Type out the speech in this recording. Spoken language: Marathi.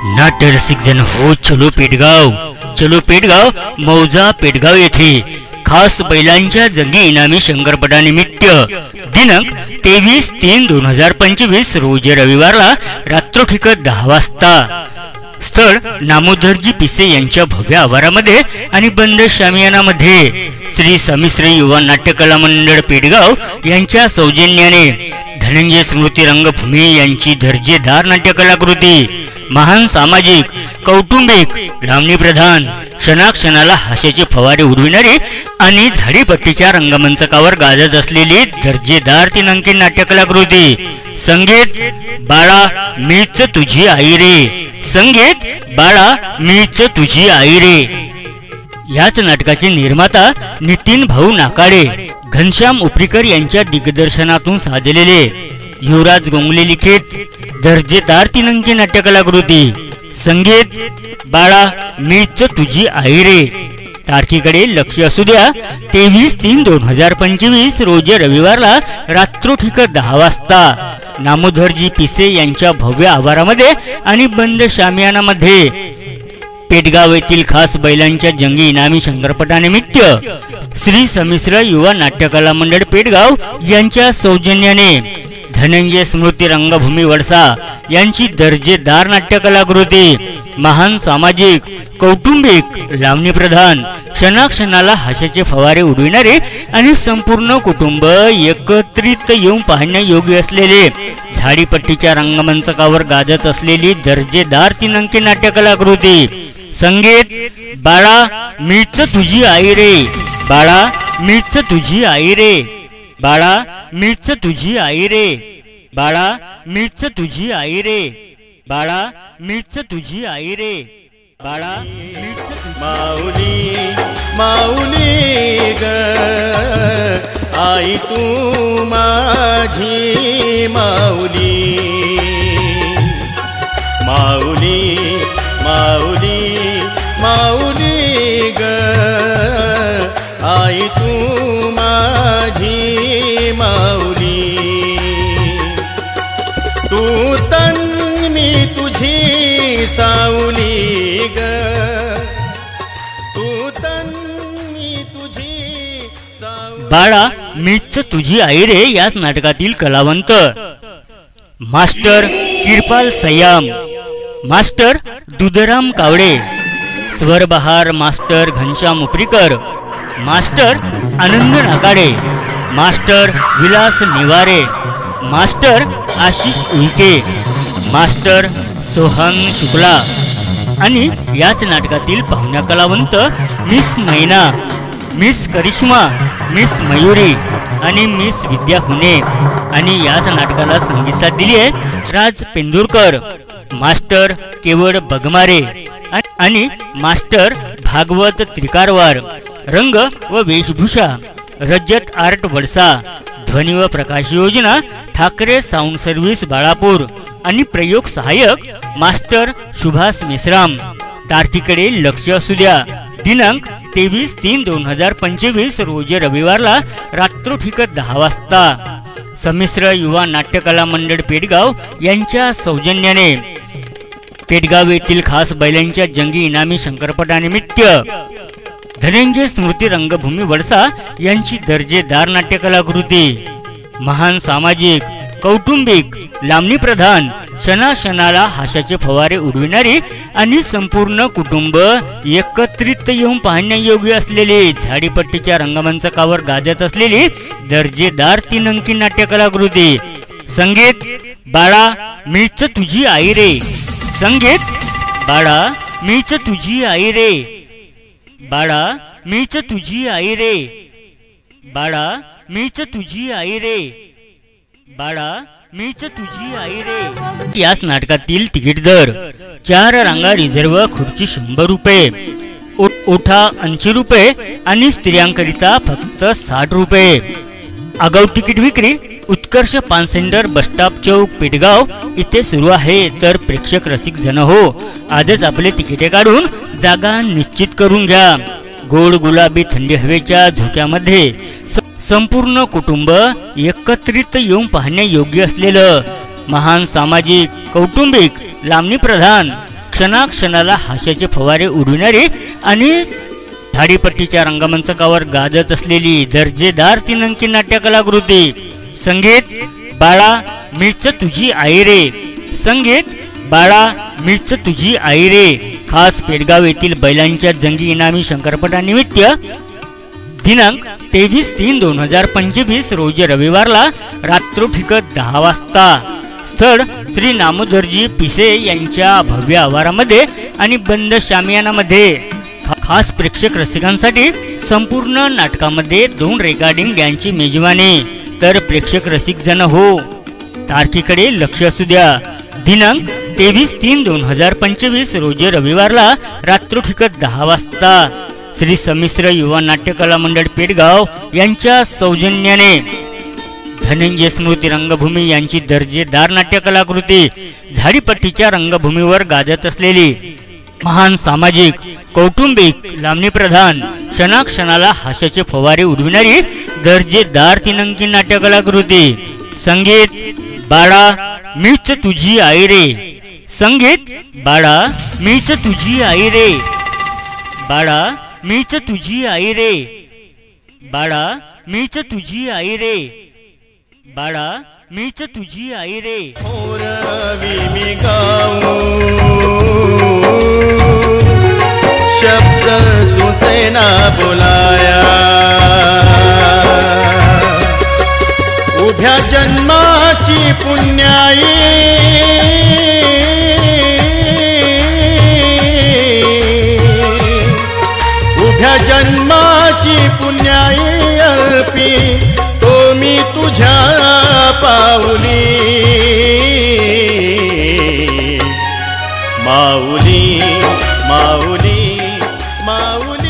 नाट्यरसिक जन हो, चलो पेडगाव मौजा पेडगाव येथे खास बैलांच्या जंगी इनामी शंकरपटानिमित्त दिनांक 23/3/2025 रोज रविवारला रात्रोठीक 10 वाजता स्थळ नामोदरजी पिसे यांच्या भव्य आवारामध्ये आणि बंद शामियानामध्ये श्री संमिश्र युवा नाट्यकला मंडळ पेडगाव यांच्या सौजन्याने धनंजय स्मृती रंगभूमी यांची दर्जेदार नाट्यकलाकृती महान सामाजिक कौटुंबिक लावणी प्रधान क्षणाक्षणाला हास्याचे फवारे उडविणारी आणि झाडीपट्टीच्या रंगमंचकावर गाजत असलेली दर्जेदार 3 अंकी नाट्यकलाकृती संगीत बाळा मीच तुझी आई रे, संगीत बाळा मीच तुझी आई रे। याच नाटकाचे निर्माता नितीन भाऊ नाकाडे, घनश्याम उपरीकर यांच्या दिग्दर्शनातून साधलेले युवराज गोंगले लिखित दर्जेदार 3 अंकी नाट्यकलाकृती संगीत बाळा मीच तुझी आई रे। तारखेकडे लक्ष असू द्या, 23/3/2025 रोज रविवारला रात्रोठीक 10 वाजता नामोदरजी पिसे यांच्या भव्य आवारामध्ये आणि बंद शामियानामध्ये पेडगाव येथील खास बैलांच्या जंगी इनामी शंकरपटानिमित्त श्री संमिश्र युवा नाट्यकला मंडळ पेडगाव यांच्या सौजन्याने धनंजय स्मृती रंगभूमी वडसा यांची दर्जेदार नाट्यकलाकृती महान सामाजिक कौटुंबिक लावणी प्रधान क्षणाक्षणाला हास्याचे फवारे उडविणारे आणि संपूर्ण कुटुंब एकत्रित येऊन पाहण्यायोग्य असलेले झाडीपट्टीच्या रंगमंचकावर गाजत असलेली दर्जेदार 3 अंकी नाट्यकलाकृती संगीत बाळा मीच तुझी आई रे, बाळा मीच तुझी आई रे, बाळा मीच तुझी आई रे, बाळा मीच तुझी आई रे, बाळा मीच तुझी आई रे, बाळा मीच माऊली माऊली ग आई तू माझी माऊली, माऊली माऊली माऊली ग आई तू माझी माऊली, तू तन मी तुझी सावली ग, तू तन मी तुझी सावली। बाळा मीच तुझी आई रे याच नाटकातील कलावंत मास्टर किरपाल सयाम, मास्टर दुधराम कावडे, स्वरबहार master Ghanshyam Uparikar, master Anand Nakade, master Vilas Niware, master Ashish Uike, master Sohan Shukla आणि याच नाटकातील पाहुण्या कलावंत मिस मैना, मिस करिश्मा, मिस मयुरी आणि मिस विद्या खुने आणि याच नाटकाला संगीत साथ दिली आहे राज पेंदुरकर, मास्टर केवळ बगमारे आणि मास्टर भागवत त्रिकारवार, रंग व वेशभूषा रजत आर्ट वडसा, ध्वनी व प्रकाश योजना ठाकरे साऊंड सर्व्हिस बाळापूर आणि प्रयोग सहाय्यक मास्टर सुभाष मेश्राम। तारखेकडे लक्ष असू द्या, दिनांक 23/3/2025 रोज रविवारला रात्रोठीक 10 वाजता संमिश्र युवा नाट्यकला मंडळ पेडगाव यांच्या सौजन्याने पेडगाव येथील खास बैलांच्या जंगी इनामी शंकरपटानिमित्त धनंजय स्मृती रंगभूमी वडसा यांची दर्जेदार नाट्यकलाकृती महान सामाजिक कौटुंबिक लावणी प्रधान क्षणाक्षणाला हास्याचे फवारे उडविणारी आणि संपूर्ण कुटुंब एकत्रित येऊन पाहण्यायोग्य असलेली झाडीपट्टीच्या रंगमंचकावर गाजत असलेली दर्जेदार 3 अंकी नाट्यकलाकृती संगीत बाळा मीच तुझी आई रे, संगीत बाळा मीच तुझी आई रे, बाळा मीच तुझी आई रे, बाळा मीच तुझी आई रे, बाळा मीच तुझी आई रे। याच नाटकातील तिकीट दर 4 रांगा रिझर्व खुर्ची 100 रुपये, ओठा 80 रुपये आणि स्त्रियांकरिता फक्त 60 रुपये। आगाऊ तिकीट विक्री उत्कर्ष पान सेंटर बस स्टॉप चौक पेडगाव इथे सुरू आहे। तर प्रेक्षक रसिक जन हो, आजच आपले तिकिटे काढून जागा निश्चित करून घ्या। गोड गुलाबी थंडी हवेच्या झोक्यामध्ये संपूर्ण कुटुंब एकत्रित येऊन पाहण्यायोग्य असलेलं महान सामाजिक कौटुंबिक लावणी प्रधान क्षणाक्षणाला हास्याचे फवारे उडविणारी आणि झाडीपट्टीच्या रंगमंचकावर गाजत असलेली दर्जेदार 3 अंकी नाट्यकलाकृती. संगीत बाळा मीच तुझी आई रे. संगीत बाळा मीच तुझी आई रे. खास पेडगाव येथील बैलांच्या जंगी इनामी शंकरपटानिमित्त दिनांक 23/3/2025 रोजी रविवारला रात्रोठीक 10 वाजता. स्थळ श्री नामोदरजी पिसे यांच्या भव्य आवारामध्ये आणि बंद शामियानामध्ये. खास प्रेक्षक रसिकांसाठी संपूर्ण नाटकामध्ये 2 रेकॉर्डिंग यांची मेजवानी. तर प्रेक्षक रसिक जण हो, तारखेकडे लक्ष असू द्या. दिनांक 23/3/2025 रोजी रविवारला रात्रोठीक 10 वाजता श्री संमिश्र युवा नाट्यकला मंडळ पेडगाव यांच्या सौजन्याने धनंजय स्मृती रंगभूमी यांची दर्जेदार नाट्यकलाकृती. झाडीपट्टीच्या रंगभूमीवर गाजत असलेली महान सामाजिक, कौटुंबिक, लावणी प्रधान, क्षणाक्षणाला हास्याचे फवारे उडविणारी दर्जेदार 3 अंकी नाट्यकलाकृती. संगीत बाळा मीच तुझी आई रे. संगीत बाळा मीच तुझी आई रे. बाळा मीच तुझी आई रे. बाळा मीच तुझी आई रे. बाळा मीच तुझी आई रे. रवी मी गाऊ शब्द सुचेना बोलाया. उभ्या जन्माची पुण्याई उभ्या जन्माची पुण्याई अर्पी तो मी तुझ्या पाऊली. माऊली माऊली माऊली.